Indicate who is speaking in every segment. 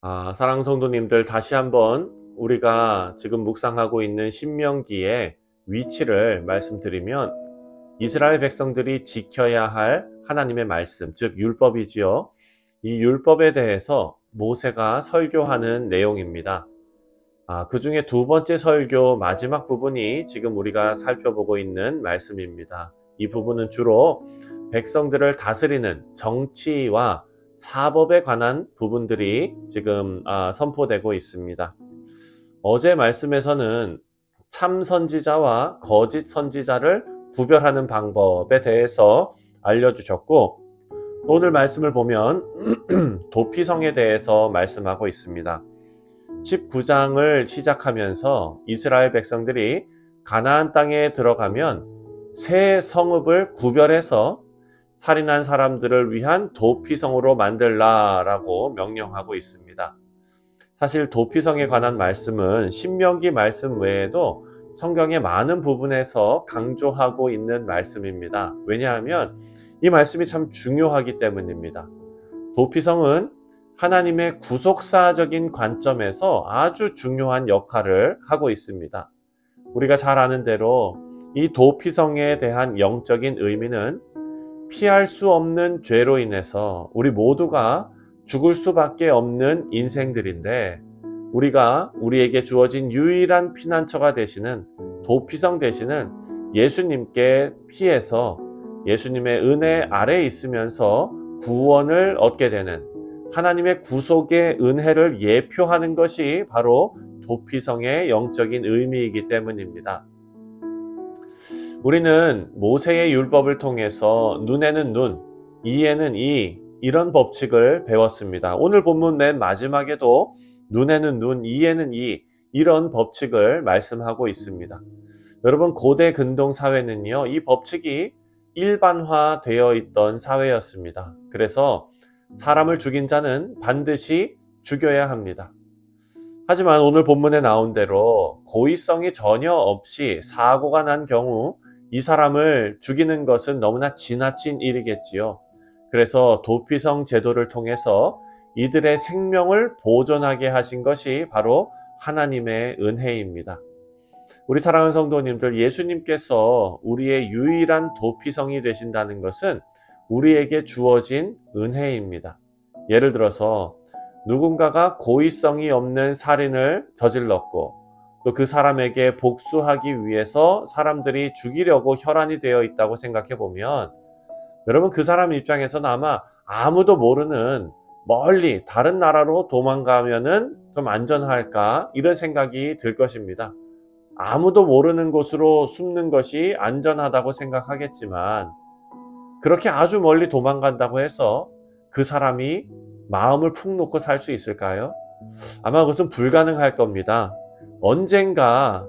Speaker 1: 사랑하는 성도님들, 다시 한번 우리가 지금 묵상하고 있는 신명기의 위치를 말씀드리면, 이스라엘 백성들이 지켜야 할 하나님의 말씀, 즉 율법이지요. 이 율법에 대해서 모세가 설교하는 내용입니다. 그 중에 두 번째 설교 마지막 부분이 지금 우리가 살펴보고 있는 말씀입니다. 이 부분은 주로 백성들을 다스리는 정치와 사법에 관한 부분들이 지금 선포되고 있습니다. 어제 말씀에서는 참 선지자와 거짓 선지자를 구별하는 방법에 대해서 알려주셨고, 오늘 말씀을 보면 도피성에 대해서 말씀하고 있습니다. 19장을 시작하면서 이스라엘 백성들이 가나안 땅에 들어가면 새 성읍을 구별해서 살인한 사람들을 위한 도피성으로 만들라라고 명령하고 있습니다. 사실 도피성에 관한 말씀은 신명기 말씀 외에도 성경의 많은 부분에서 강조하고 있는 말씀입니다. 왜냐하면 이 말씀이 참 중요하기 때문입니다. 도피성은 하나님의 구속사적인 관점에서 아주 중요한 역할을 하고 있습니다. 우리가 잘 아는 대로 이 도피성에 대한 영적인 의미는 피할 수 없는 죄로 인해서 우리 모두가 죽을 수밖에 없는 인생들인데, 우리가 우리에게 주어진 유일한 피난처가 되시는 도피성 되시는 예수님께 피해서 예수님의 은혜 아래에 있으면서 구원을 얻게 되는 하나님의 구속의 은혜를 예표하는 것이 바로 도피성의 영적인 의미이기 때문입니다. 우리는 모세의 율법을 통해서 눈에는 눈, 이에는 이, 이런 법칙을 배웠습니다. 오늘 본문 맨 마지막에도 눈에는 눈, 이에는 이, 이런 법칙을 말씀하고 있습니다. 여러분, 고대 근동 사회는요, 이 법칙이 일반화되어 있던 사회였습니다. 그래서 사람을 죽인 자는 반드시 죽여야 합니다. 하지만 오늘 본문에 나온 대로 고의성이 전혀 없이 사고가 난 경우 이 사람을 죽이는 것은 너무나 지나친 일이겠지요. 그래서 도피성 제도를 통해서 이들의 생명을 보존하게 하신 것이 바로 하나님의 은혜입니다. 우리 사랑하는 성도님들, 예수님께서 우리의 유일한 도피성이 되신다는 것은 우리에게 주어진 은혜입니다. 예를 들어서 누군가가 고의성이 없는 살인을 저질렀고, 또 그 사람에게 복수하기 위해서 사람들이 죽이려고 혈안이 되어 있다고 생각해 보면, 여러분, 그 사람 입장에서는 아마 아무도 모르는 멀리 다른 나라로 도망가면은 좀 안전할까, 이런 생각이 들 것입니다. 아무도 모르는 곳으로 숨는 것이 안전하다고 생각하겠지만, 그렇게 아주 멀리 도망간다고 해서 그 사람이 마음을 푹 놓고 살 수 있을까요? 아마 그것은 불가능할 겁니다. 언젠가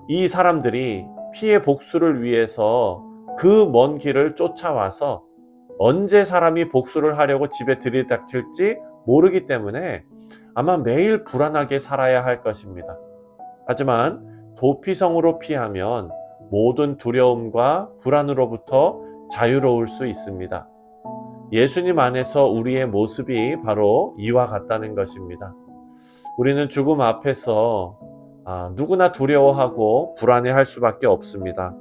Speaker 1: 이 사람들이 피해 복수를 위해서 그 먼 길을 쫓아와서 언제 사람이 복수를 하려고 집에 들이닥칠지 모르기 때문에 아마 매일 불안하게 살아야 할 것입니다. 하지만 도피성으로 피하면 모든 두려움과 불안으로부터 자유로울 수 있습니다. 예수님 안에서 우리의 모습이 바로 이와 같다는 것입니다. 우리는 죽음 앞에서 누구나 두려워하고 불안해할 수밖에 없습니다.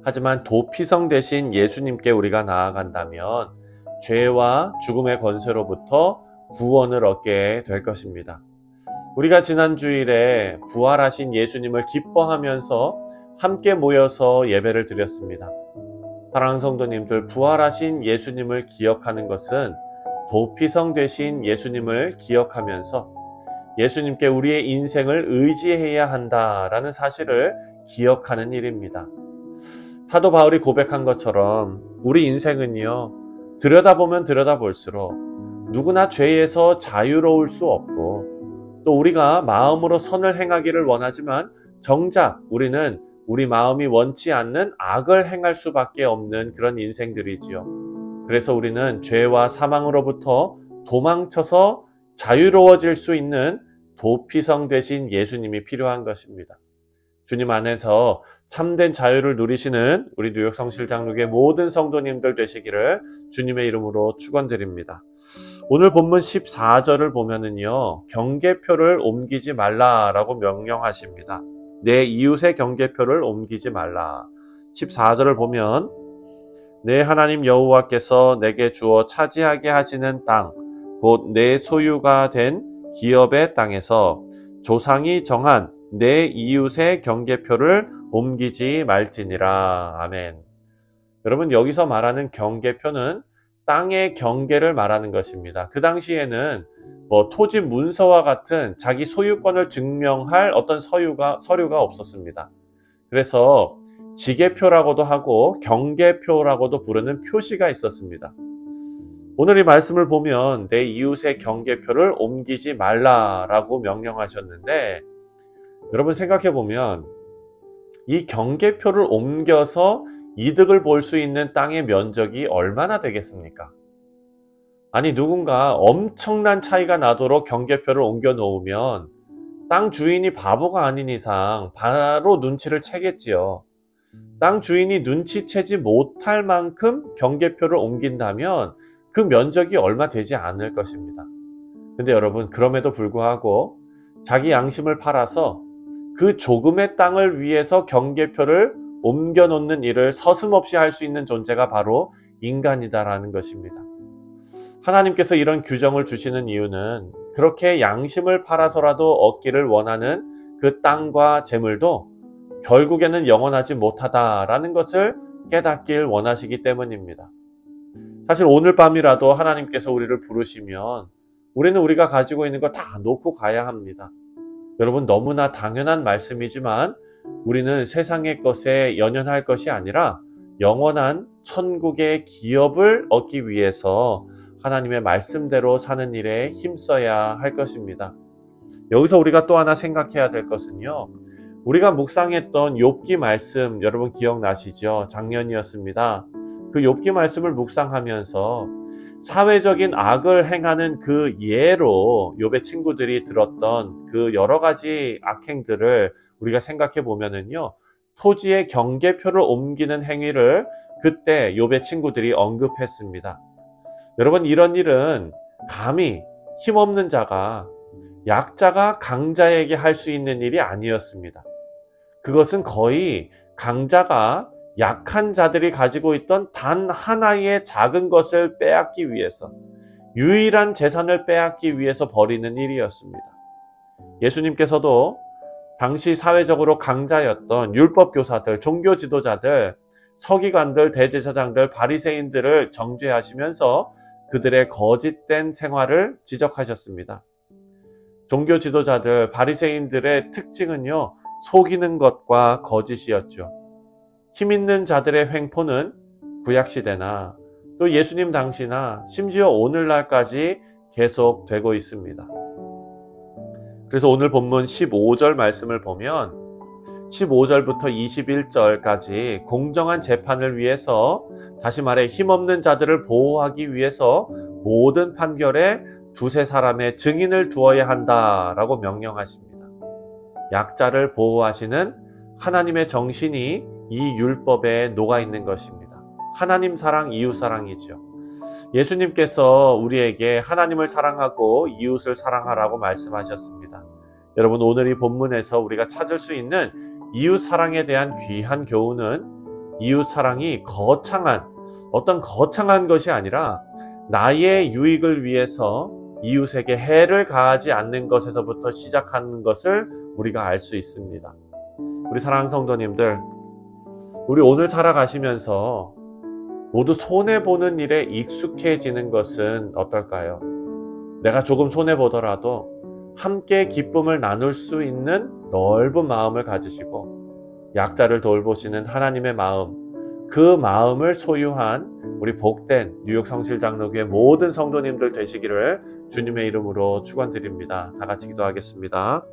Speaker 1: 하지만 도피성 대신 예수님께 우리가 나아간다면 죄와 죽음의 권세로부터 구원을 얻게 될 것입니다. 우리가 지난 주일에 부활하신 예수님을 기뻐하면서 함께 모여서 예배를 드렸습니다. 사랑하는 성도님들, 부활하신 예수님을 기억하는 것은 도피성 되신 예수님을 기억하면서 예수님께 우리의 인생을 의지해야 한다라는 사실을 기억하는 일입니다. 사도 바울이 고백한 것처럼 우리 인생은요, 들여다보면 들여다볼수록 누구나 죄에서 자유로울 수 없고, 또 우리가 마음으로 선을 행하기를 원하지만 정작 우리는 우리 마음이 원치 않는 악을 행할 수밖에 없는 그런 인생들이지요. 그래서 우리는 죄와 사망으로부터 도망쳐서 자유로워질 수 있는 도피성 되신 예수님이 필요한 것입니다. 주님 안에서 참된 자유를 누리시는 우리 뉴욕 성실장로교회 모든 성도님들 되시기를 주님의 이름으로 축원드립니다. 오늘 본문 14절을 보면은요, 경계표를 옮기지 말라라고 명령하십니다. 내 이웃의 경계표를 옮기지 말라. 14절을 보면 내 하나님 여호와께서 내게 주어 차지하게 하시는 땅, 곧 내 소유가 된 기업의 땅에서 조상이 정한 내 이웃의 경계표를 옮기지 말지니라. 아멘. 여러분, 여기서 말하는 경계표는 땅의 경계를 말하는 것입니다. 그 당시에는 토지 문서와 같은 자기 소유권을 증명할 어떤 서류가 없었습니다. 그래서 지계표라고도 하고 경계표라고도 부르는 표시가 있었습니다. 오늘 이 말씀을 보면 내 이웃의 경계표를 옮기지 말라라고 명령하셨는데, 여러분 생각해 보면 이 경계표를 옮겨서 이득을 볼 수 있는 땅의 면적이 얼마나 되겠습니까? 아니, 누군가 엄청난 차이가 나도록 경계표를 옮겨 놓으면 땅 주인이 바보가 아닌 이상 바로 눈치를 채겠지요. 땅 주인이 눈치채지 못할 만큼 경계표를 옮긴다면 그 면적이 얼마 되지 않을 것입니다. 근데 여러분, 그럼에도 불구하고 자기 양심을 팔아서 그 조금의 땅을 위해서 경계표를 옮겨 놓는 일을 서슴없이 할 수 있는 존재가 바로 인간이다라는 것입니다. 하나님께서 이런 규정을 주시는 이유는 그렇게 양심을 팔아서라도 얻기를 원하는 그 땅과 재물도 결국에는 영원하지 못하다라는 것을 깨닫길 원하시기 때문입니다. 사실 오늘 밤이라도 하나님께서 우리를 부르시면 우리는 우리가 가지고 있는 거 다 놓고 가야 합니다. 여러분, 너무나 당연한 말씀이지만 우리는 세상의 것에 연연할 것이 아니라 영원한 천국의 기업을 얻기 위해서 하나님의 말씀대로 사는 일에 힘써야 할 것입니다. 여기서 우리가 또 하나 생각해야 될 것은요, 우리가 묵상했던 욥기 말씀 여러분 기억나시죠? 작년이었습니다. 그 욥기 말씀을 묵상하면서 사회적인 악을 행하는 그 예로 욥의 친구들이 들었던 그 여러 가지 악행들을 우리가 생각해 보면은요, 토지의 경계표를 옮기는 행위를 그때 욥의 친구들이 언급했습니다. 여러분, 이런 일은 감히 힘없는 자가, 약자가 강자에게 할 수 있는 일이 아니었습니다. 그것은 거의 강자가 약한 자들이 가지고 있던 단 하나의 작은 것을 빼앗기 위해서, 유일한 재산을 빼앗기 위해서 벌이는 일이었습니다. 예수님께서도 당시 사회적으로 강자였던 율법교사들, 종교 지도자들, 서기관들, 대제사장들, 바리새인들을 정죄하시면서 그들의 거짓된 생활을 지적하셨습니다. 종교 지도자들, 바리새인들의 특징은요, 속이는 것과 거짓이었죠. 힘 있는 자들의 횡포는 구약시대나 또 예수님 당시나 심지어 오늘날까지 계속되고 있습니다. 그래서 오늘 본문 15절 말씀을 보면 15절부터 21절까지 공정한 재판을 위해서, 다시 말해 힘없는 자들을 보호하기 위해서 모든 판결에 두세 사람의 증인을 두어야 한다라고 명령하십니다. 약자를 보호하시는 하나님의 정신이 이 율법에 녹아있는 것입니다. 하나님 사랑, 이웃 사랑이죠. 예수님께서 우리에게 하나님을 사랑하고 이웃을 사랑하라고 말씀하셨습니다. 여러분, 오늘 이 본문에서 우리가 찾을 수 있는 이웃 사랑에 대한 귀한 교훈은 이웃 사랑이 거창한 것이 아니라 나의 유익을 위해서 이웃에게 해를 가하지 않는 것에서부터 시작하는 것을 우리가 알 수 있습니다. 우리 사랑하는 성도님들, 우리 오늘 살아가시면서 모두 손해보는 일에 익숙해지는 것은 어떨까요? 내가 조금 손해보더라도 함께 기쁨을 나눌 수 있는 넓은 마음을 가지시고 약자를 돌보시는 하나님의 마음, 그 마음을 소유한 우리 복된 뉴욕 성실장로교회 모든 성도님들 되시기를 주님의 이름으로 축원드립니다. 다 같이 기도하겠습니다.